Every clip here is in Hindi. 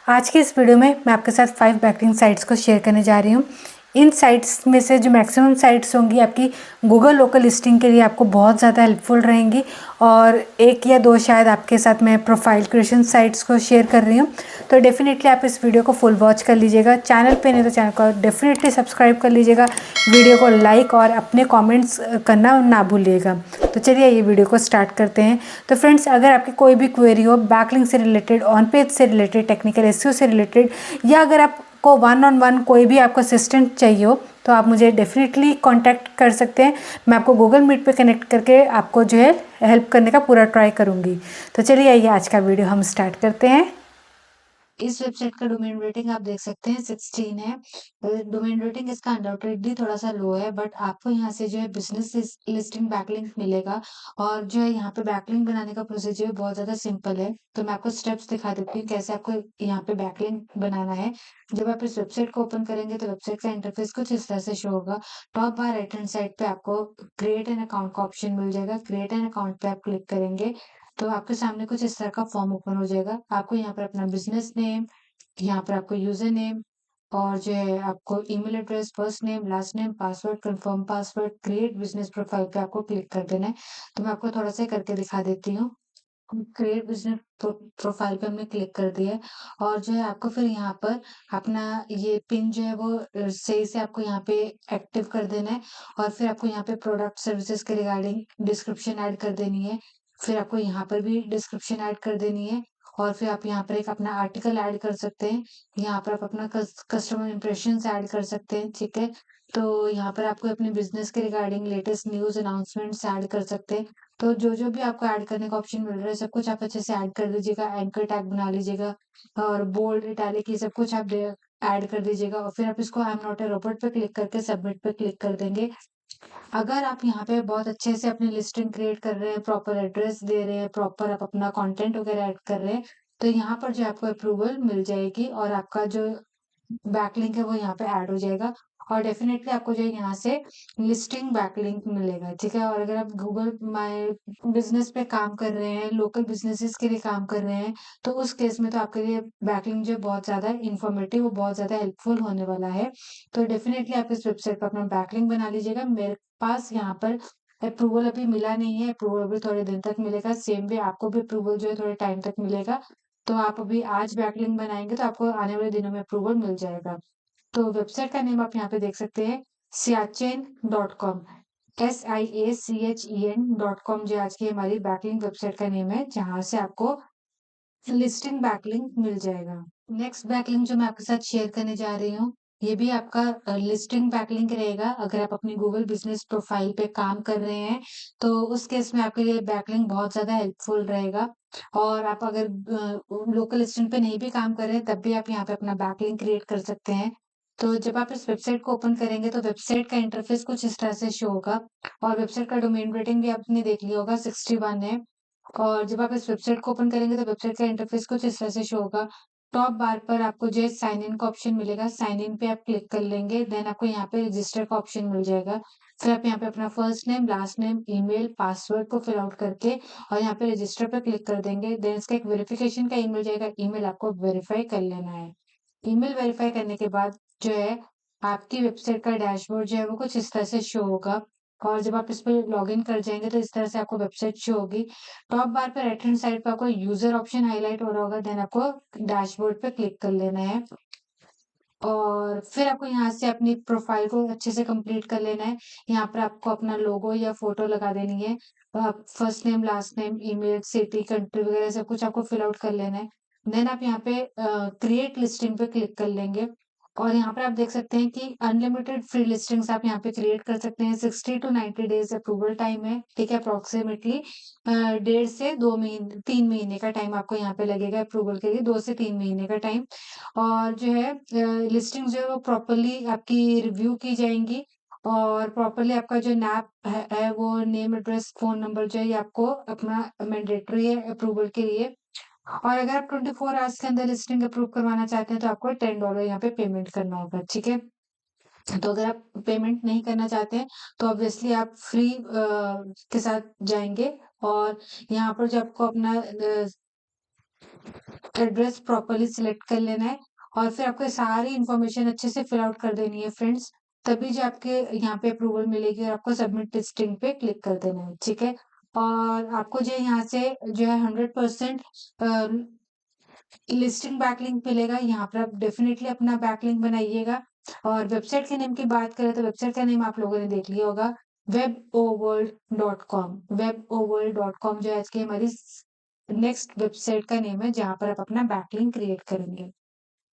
आज के इस वीडियो में मैं आपके साथ 5 बैकलिंक साइट्स को शेयर करने जा रही हूँ। इन साइट्स में से जो मैक्सिमम साइट्स होंगी आपकी गूगल लोकल लिस्टिंग के लिए आपको बहुत ज़्यादा हेल्पफुल रहेंगी, और एक या दो शायद आपके साथ मैं प्रोफाइल क्रिएशन साइट्स को शेयर कर रही हूँ। तो डेफिनेटली आप इस वीडियो को फुल वॉच कर लीजिएगा। चैनल पे नहीं तो चैनल को डेफिनेटली सब्सक्राइब कर लीजिएगा। वीडियो को लाइक और अपने कॉमेंट्स करना ना भूलिएगा। तो चलिए ये वीडियो को स्टार्ट करते हैं। तो फ्रेंड्स, अगर आपकी कोई भी क्वेरी हो बैकलिंक से रिलेटेड, ऑन पेज से रिलेटेड, टेक्निकल एसईओ से रिलेटेड, या अगर आपको वन ऑन वन कोई भी आपको असिस्टेंट चाहिए हो तो आप मुझे डेफिनेटली कांटेक्ट कर सकते हैं। मैं आपको गूगल मीट पे कनेक्ट करके आपको जो है हेल्प करने का पूरा ट्राई करूँगी। तो चलिए आइए आज का वीडियो हम स्टार्ट करते हैं। इस वेबसाइट का डोमेन रेटिंग आप देख सकते हैं 16 है। डोमेन रेटिंग इसका अनडाउटेडली थोड़ा सा लो है, बट आपको यहाँ से जो है बिजनेस लिस्टिंग बैकलिंक मिलेगा। और जो है यहाँ पे बैकलिंक बनाने का प्रोसीजर बहुत ज्यादा सिंपल है। तो मैं आपको स्टेप्स दिखा देती हूँ कैसे आपको यहाँ पे बैकलिंक बनाना है। जब आप इस वेबसाइट को ओपन करेंगे तो वेबसाइट का इंटरफेस कुछ इस तरह से शो होगा। टॉप बार राइट हैंड साइड पे आपको क्रिएट एन अकाउंट का ऑप्शन मिल जाएगा। क्रिएट एन अकाउंट पे आप क्लिक करेंगे तो आपके सामने कुछ इस तरह का फॉर्म ओपन हो जाएगा। आपको यहाँ पर अपना बिजनेस नेम, यहाँ पर आपको यूजर नेम, और जो है आपको email address, first name, last name, password, confirm password, create business profile पे आपको क्लिक कर देना है। तो मैं आपको थोड़ा सा करके दिखा देती हूँ। क्रिएट बिजनेस प्रोफाइल पे हमने क्लिक कर दिया है। और जो है आपको फिर यहाँ पर अपना ये पिन जो है वो सही से आपको यहाँ पे एक्टिव कर देना है। और फिर आपको यहाँ पे प्रोडक्ट सर्विसेज के रिगार्डिंग डिस्क्रिप्शन ऐड कर देनी है। फिर आपको यहाँ पर भी डिस्क्रिप्शन ऐड कर देनी है। और फिर आप यहाँ पर एक अपना आर्टिकल ऐड कर सकते हैं। यहाँ पर आप अपना कस्टमर इंप्रेशन ऐड कर सकते हैं, ठीक है। तो यहाँ पर आपको अपने बिजनेस के regarding latest news announcements add कर सकते हैं। तो जो भी आपको ऐड करने का ऑप्शन मिल रहा है सब कुछ आप अच्छे से ऐड कर दीजिएगा। एंकर टैग बना लीजिएगा और बोल्ड, इटैलिक, ये सब कुछ आप ऐड कर दीजिएगा। और फिर आप इसको I am not a robot पे क्लिक करके सबमिट पे क्लिक कर देंगे। अगर आप यहाँ पे बहुत अच्छे से अपनी लिस्टिंग क्रिएट कर रहे हैं, प्रॉपर एड्रेस दे रहे हैं, प्रॉपर आप अपना कंटेंट वगैरह ऐड कर रहे हैं, तो यहाँ पर जो आपको अप्रूवल मिल जाएगी और आपका जो बैकलिंक है वो यहाँ पे ऐड हो जाएगा। और डेफिनेटली आपको जो है यहाँ से लिस्टिंग बैकलिंक मिलेगा, ठीक है। और अगर आप गूगल माय बिजनेस पे काम कर रहे हैं, लोकल बिजनेसेस के लिए काम कर रहे हैं, तो उस केस में तो आपके लिए बैकलिंक जो है बहुत ज्यादा इंफॉर्मेटिव, वो बहुत ज्यादा हेल्पफुल होने वाला है। तो डेफिनेटली आप इस वेबसाइट पर अपना बैकलिंक बना लीजिएगा। मेरे पास यहाँ पर अप्रूवल अभी मिला नहीं है, अप्रूवल अभी थोड़े दिन तक मिलेगा। सेम वे आपको भी अप्रूवल जो है थोड़े टाइम तक मिलेगा। तो आप अभी आज बैकलिंक बनाएंगे तो आपको आने वाले दिनों में अप्रूवल मिल जाएगा। तो वेबसाइट का नेम आप यहाँ पे देख सकते हैं, siachen.com, SIACHEN.com, जो आज की हमारी बैकलिंक वेबसाइट का नेम है, जहां से आपको लिस्टिंग बैकलिंक मिल जाएगा। नेक्स्ट बैकलिंक जो मैं आपके साथ शेयर करने जा रही हूँ, ये भी आपका लिस्टिंग बैकलिंक रहेगा। अगर आप अपनी गूगल बिजनेस प्रोफाइल पे काम कर रहे हैं तो उस केस में आपके लिए बैकलिंक बहुत ज्यादा हेल्पफुल रहेगा। और आप अगर लोकल लिस्टिंग पे नहीं भी काम कर रहे हैं तब भी आप यहाँ पे अपना बैकलिंक क्रिएट कर सकते हैं। तो जब आप इस वेबसाइट को ओपन करेंगे तो वेबसाइट का इंटरफेस कुछ इस तरह से शो होगा। और वेबसाइट का डोमेन रेटिंग भी आपने देख लिया होगा, 61 है। और जब आप इस वेबसाइट को ओपन करेंगे तो वेबसाइट का इंटरफेस कुछ इस तरह से शो होगा। टॉप बार पर आपको जो है साइन इन का ऑप्शन मिलेगा, साइन इन पे आप क्लिक कर लेंगे। देन आपको यहाँ पे रजिस्टर का ऑप्शन मिल जाएगा। फिर आप यहाँ पे अपना first name, last name, email, password को फिल आउट करके और यहाँ पे रजिस्टर पे क्लिक कर देंगे। देन इसका एक वेरिफिकेशन का ईमेल जाएगा, ईमेल आपको वेरीफाई कर लेना है। ईमेल वेरीफाई करने के बाद जो है आपकी वेबसाइट का डैशबोर्ड जो है वो कुछ इस तरह से शो होगा। और जब आप इस पर लॉग इन कर जाएंगे तो इस तरह से आपको वेबसाइट शो होगी। टॉप बार पर राइट हैंड साइड पर आपको यूजर ऑप्शन हाईलाइट हो रहा होगा। देन आपको डैशबोर्ड पे क्लिक कर लेना है। और फिर आपको यहाँ से अपनी प्रोफाइल को अच्छे से कंप्लीट कर लेना है। यहाँ पर आपको अपना लोगो या फोटो लगा देनी है। First name, last name, email, city, country वगैरह सब कुछ आपको फिल आउट कर लेना है। देन आप यहाँ पे क्रिएट लिस्टिंग पे क्लिक कर लेंगे। और यहाँ पर आप देख सकते हैं कि अनलिमिटेड फ्री लिस्टिंग्स आप यहाँ पे क्रिएट कर सकते हैं। 60 to 90 डेज अप्रूवल टाइम है, ठीक है। अप्रोक्सीमेटली 1.5 से 2 महीने, 3 महीने का टाइम आपको यहाँ पे लगेगा अप्रूवल के लिए, 2 से 3 महीने का टाइम। और जो है लिस्टिंग जो है वो प्रॉपरली आपकी रिव्यू की जाएंगी। और प्रॉपरली आपका जो नैप है वो नेम, एड्रेस, फोन नंबर जो है ये आपको अपना मैंडेटरी है अप्रूवल के लिए। और अगर आप 24 आवर्स के अंदर लिस्टिंग अप्रूव करवाना चाहते हैं तो आपको $10 यहाँ पे पेमेंट करना होगा, ठीक है। तो अगर आप पेमेंट नहीं करना चाहते हैं तो ऑब्वियसली आप फ्री के साथ जाएंगे। और यहाँ पर जो आपको अपना एड्रेस प्रॉपर्ली सिलेक्ट कर लेना है और फिर आपको सारी इन्फॉर्मेशन अच्छे से फिल आउट कर देनी है फ्रेंड्स। तभी जो आपके यहाँ पे अप्रूवल मिलेगी और आपको सबमिट लिस्टिंग पे क्लिक कर देना है, ठीक है। और आपको जो यहाँ से जो है 100% लिस्टिंग बैकलिंक मिलेगा। यहाँ पर आप डेफिनेटली अपना बैकलिंक बनाइएगा। और वेबसाइट के नेम की बात करें तो वेबसाइट का नेम आप लोगों ने देख लिया होगा, weboworld.com। weboworld.com जो है आज की हमारी नेक्स्ट वेबसाइट का नेम है जहां पर आप अपना बैकलिंक क्रिएट करेंगे।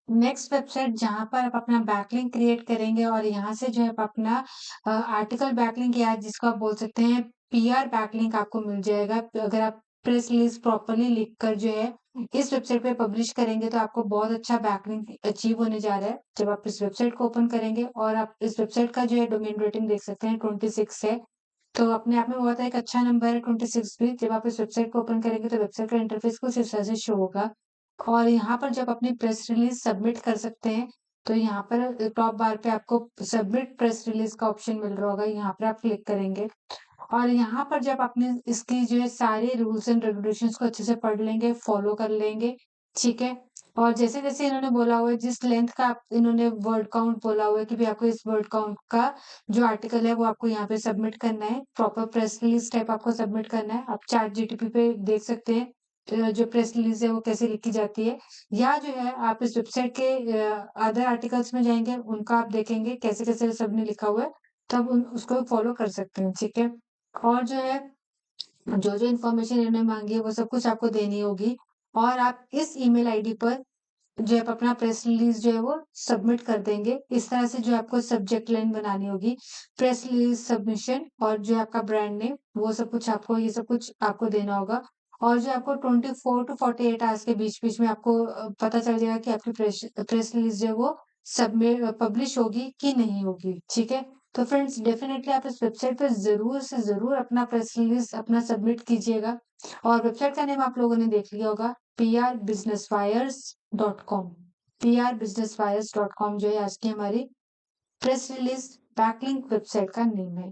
नेक्स्ट वेबसाइट जहां पर आप अपना बैकलिंक क्रिएट करेंगे और यहाँ से जो है आप अपना आर्टिकल बैकलिंक या जिसको आप बोल सकते हैं पीआर बैकलिंक आपको मिल जाएगा। अगर आप प्रेस रिलीज प्रॉपरली लिखकर जो है इस वेबसाइट पे पब्लिश करेंगे तो आपको बहुत अच्छा बैकलिंक अचीव होने जा रहा है जब आप इस वेबसाइट को ओपन करेंगे। और आप इस वेबसाइट का जो है डोमेन रेटिंग देख सकते हैं 26 है, तो अपने आप में बहुत एक अच्छा नंबर है 26 भी। जब आप इस वेबसाइट को ओपन करेंगे तो वेबसाइट का इंटरफेस कुछ इस तरह से शो होगा। और यहाँ पर जब अपनी प्रेस रिलीज सबमिट कर सकते हैं तो यहाँ पर टॉप बार पे आपको सबमिट प्रेस रिलीज का ऑप्शन मिल रहा होगा, यहाँ पर आप क्लिक करेंगे। और यहाँ पर जब आपने इसकी जो है सारे रूल्स एंड रेगुलेशंस को अच्छे से पढ़ लेंगे, फॉलो कर लेंगे, ठीक है। और जैसे जैसे इन्होंने बोला हुआ है जिस लेंथ का आप इन्होंने वर्ड काउंट बोला हुआ है कि भी आपको इस वर्ड काउंट का जो आर्टिकल है वो आपको यहाँ पे सबमिट करना है, प्रॉपर प्रेस रिलीज टाइप आपको सबमिट करना है। आप चैट जीटीपी पे देख सकते हैं जो प्रेस रिलीज है वो कैसे लिखी जाती है, या जो है आप इस वेबसाइट के अदर आर्टिकल्स में जाएंगे उनका आप देखेंगे कैसे कैसे सबने लिखा हुआ है, तो आप उसको फॉलो कर सकते हैं, ठीक है। और जो है जो जो इन्फॉर्मेशन इन्होंने मांगी है वो सब कुछ आपको देनी होगी। और आप इस ईमेल आईडी पर जो आप अपना प्रेस रिलीज जो है वो सबमिट कर देंगे। इस तरह से जो आपको सब्जेक्ट लाइन बनानी होगी, प्रेस रिलीज सबमिशन, और जो आपका ब्रांड नेम वो सब कुछ आपको ये सब कुछ आपको देना होगा। और जो आपको 24 to 48 आवर्स के बीच बीच में आपको पता चल जाएगा कि आपकी प्रेस रिलीज जो है वो सबमिट पब्लिश होगी कि नहीं होगी, ठीक है। तो फ्रेंड्स डेफिनेटली आप इस वेबसाइट पर जरूर से जरूर अपना प्रेस रिलीज अपना सबमिट कीजिएगा। और वेबसाइट का नेम आप लोगों ने देख लिया होगा, prbusinesswires.com। prbusinesswires.com जो है आज की हमारी प्रेस रिलीज बैकलिंक वेबसाइट का नेम है।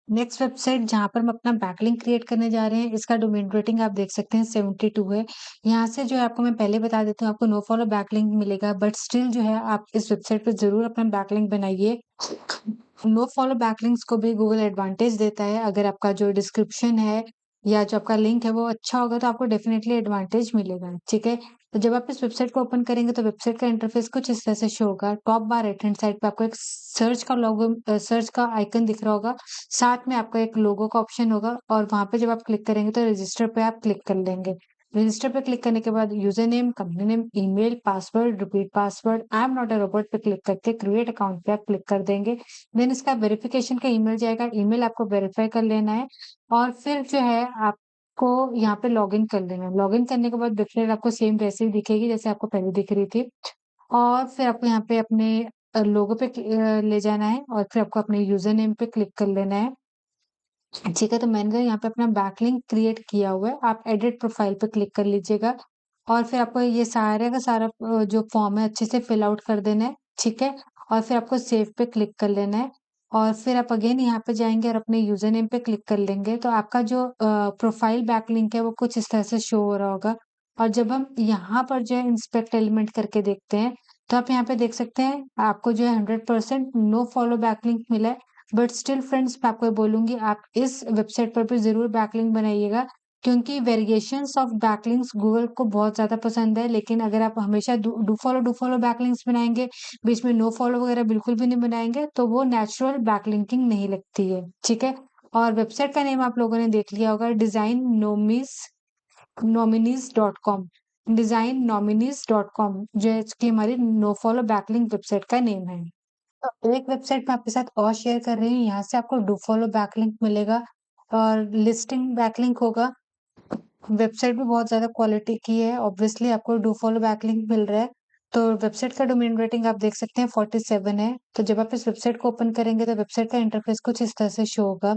नेक्स्ट वेबसाइट जहां पर हम अपना बैकलिंक क्रिएट करने जा रहे हैं, इसका डोमेन रेटिंग आप देख सकते हैं 72 है। यहाँ से जो है आपको मैं पहले बता देती हूँ, आपको नो फॉलो बैकलिंक मिलेगा, बट स्टिल जो है आप इस वेबसाइट पर जरूर अपना बैकलिंक बनाइए। नो फॉलो बैकलिंक्स को भी गूगल एडवांटेज देता है। अगर आपका जो डिस्क्रिप्शन है या जो आपका लिंक है वो अच्छा होगा तो आपको डेफिनेटली एडवांटेज मिलेगा, ठीक है। तो जब आप इस वेबसाइट को ओपन करेंगे तो वेबसाइट का इंटरफेस कुछ इस तरह से शो होगा। टॉप बार राइट हैंड साइड पे आपको एक सर्च का आइकन दिख रहा होगा, साथ में आपका एक लोगो का ऑप्शन होगा और वहां पे जब आप क्लिक करेंगे तो रजिस्टर पे आप क्लिक कर लेंगे। रजिस्टर पे क्लिक करने के बाद user name, company name, email, password, repeat password, I am not a robot पे क्लिक करके क्रिएट अकाउंट पे आप क्लिक कर देंगे। देन इसका वेरिफिकेशन का ईमेल जाएगा, ईमेल आपको वेरीफाई कर लेना है। और फिर जो है आपको यहाँ पे लॉगिन कर लेना है। लॉगिन करने के बाद वेबसाइट आपको सेम वैसे ही दिखेगी जैसे आपको पहले दिख रही थी। और फिर आपको यहाँ पे अपने लोगो पे ले जाना है और फिर आपको अपने यूजर नेम पे क्लिक कर लेना है, ठीक है। तो मैंने यहाँ पे अपना बैकलिंक क्रिएट किया हुआ है, आप एडिट प्रोफाइल पे क्लिक कर लीजिएगा। और फिर आपको ये सारे का सारा जो फॉर्म है अच्छे से फिल आउट कर देना है, ठीक है। और फिर आपको सेव पे क्लिक कर लेना है। और फिर आप अगेन यहाँ पे जाएंगे और अपने यूजर नेम पे क्लिक कर लेंगे तो आपका जो प्रोफाइल बैकलिंक है वो कुछ इस तरह से शो हो रहा होगा। और जब हम यहाँ पर जो है इंस्पेक्ट एलिमेंट करके देखते हैं तो आप यहाँ पे देख सकते हैं आपको जो है 100% नो फॉलो बैकलिंक मिला है। बट स्टिल फ्रेंड्स मैं आपको ये बोलूंगी आप इस वेबसाइट पर भी जरूर बैकलिंक बनाइएगा, क्योंकि वेरिएशंस ऑफ बैकलिंक्स गूगल को बहुत ज्यादा पसंद है। लेकिन अगर आप हमेशा डू फॉलो बैकलिंक्स बनाएंगे, बीच में नो फॉलो वगैरह बिल्कुल भी नहीं बनाएंगे, तो वो नेचुरल बैकलिंकिंग नहीं लगती है, ठीक है। और वेबसाइट का नेम आप लोगों ने देख लिया होगा, डिजाइन नॉमिनीज.com। डिजाइन नॉमिनीज.com जो है इसकी हमारी नो फॉलो बैकलिंक वेबसाइट का नेम है। तो एक वेबसाइट मैं आपके साथ और शेयर कर रही हूँ, यहाँ से आपको डू फॉलो बैकलिंक मिलेगा और लिस्टिंग बैकलिंक होगा। वेबसाइट भी बहुत ज्यादा क्वालिटी की है, ऑब्वियसली आपको डू फॉलो बैकलिंक मिल रहा है। तो वेबसाइट का डोमेन रेटिंग आप देख सकते हैं 47 है। तो जब आप इस वेबसाइट को ओपन करेंगे तो वेबसाइट का इंटरफेस कुछ इस तरह से शो होगा।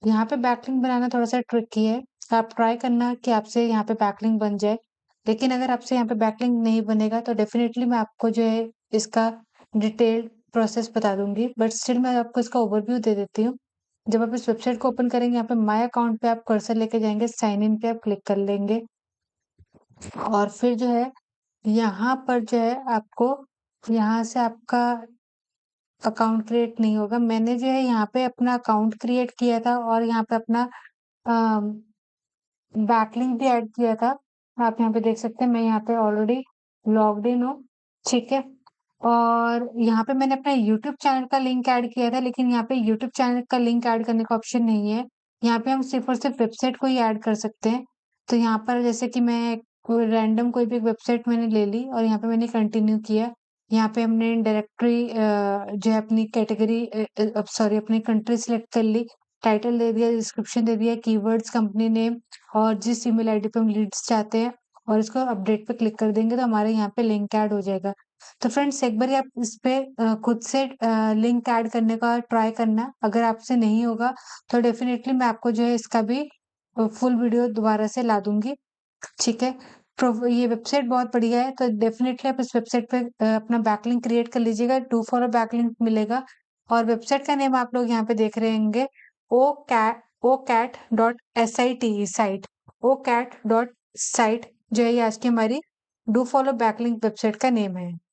यहाँ पे बैकलिंक बनाना थोड़ा सा ट्रिकी है, आप ट्राई करना कि आपसे यहाँ पे बैकलिंक बन जाए। लेकिन अगर आपसे यहाँ पे बैकलिंक नहीं बनेगा तो डेफिनेटली मैं आपको जो है इसका डिटेल्ड प्रोसेस बता दूंगी, बट स्टिल मैं आपको इसका ओवरव्यू दे देती हूँ। जब आप इस वेबसाइट को ओपन करेंगे यहाँ पे माय अकाउंट पे आप कर्सर लेके जाएंगे, साइन इन पे आप क्लिक कर लेंगे। और फिर जो है यहाँ पर जो है आपको यहाँ से आपका अकाउंट क्रिएट नहीं होगा। मैंने जो है यहाँ पे अपना अकाउंट क्रिएट किया था और यहाँ पे अपना बैकलिंक भी ऐड किया था। आप यहाँ पे देख सकते हैं मैं यहाँ पे ऑलरेडी लॉग्ड इन हूँ, ठीक है। और यहाँ पे मैंने अपना यूट्यूब चैनल का लिंक ऐड किया था, लेकिन यहाँ पे यूट्यूब चैनल का लिंक ऐड करने का ऑप्शन नहीं है। यहाँ पे हम सिर्फ और सिर्फ वेबसाइट को ही ऐड कर सकते हैं। तो यहाँ पर जैसे कि मैं कोई रैंडम कोई भी वेबसाइट मैंने ले ली और यहाँ पे मैंने कंटिन्यू किया। यहाँ पे हमने डायरेक्टरी जो है अपनी कैटेगरी सॉरी अपनी कंट्री सिलेक्ट कर ली, टाइटल दे दिया, डिस्क्रिप्शन दे दिया, कीवर्ड्स, कंपनी नेम और जिस ईमेल आईडी पे हम लीड्स चाहते हैं और इसको अपडेट पे क्लिक कर देंगे तो हमारे यहाँ पे लिंक ऐड हो जाएगा। तो फ्रेंड्स एक बार आप इस पे खुद से लिंक ऐड करने का ट्राई करना। अगर आपसे नहीं होगा तो डेफिनेटली मैं आपको जो है इसका भी फुल वीडियो दोबारा से ला दूंगी, ठीक है। ये वेबसाइट बहुत बढ़िया है, तो डेफिनेटली आप इस वेबसाइट पे अपना बैकलिंक क्रिएट कर लीजिएगा, 2 फॉलो बैकलिंक मिलेगा। और वेबसाइट का नेम आप लोग यहाँ पे देख रहे होंगे, ocat.site साइट, ocat.site जो है ये आज की हमारी डू फॉलो बैकलिंक वेबसाइट का नेम है।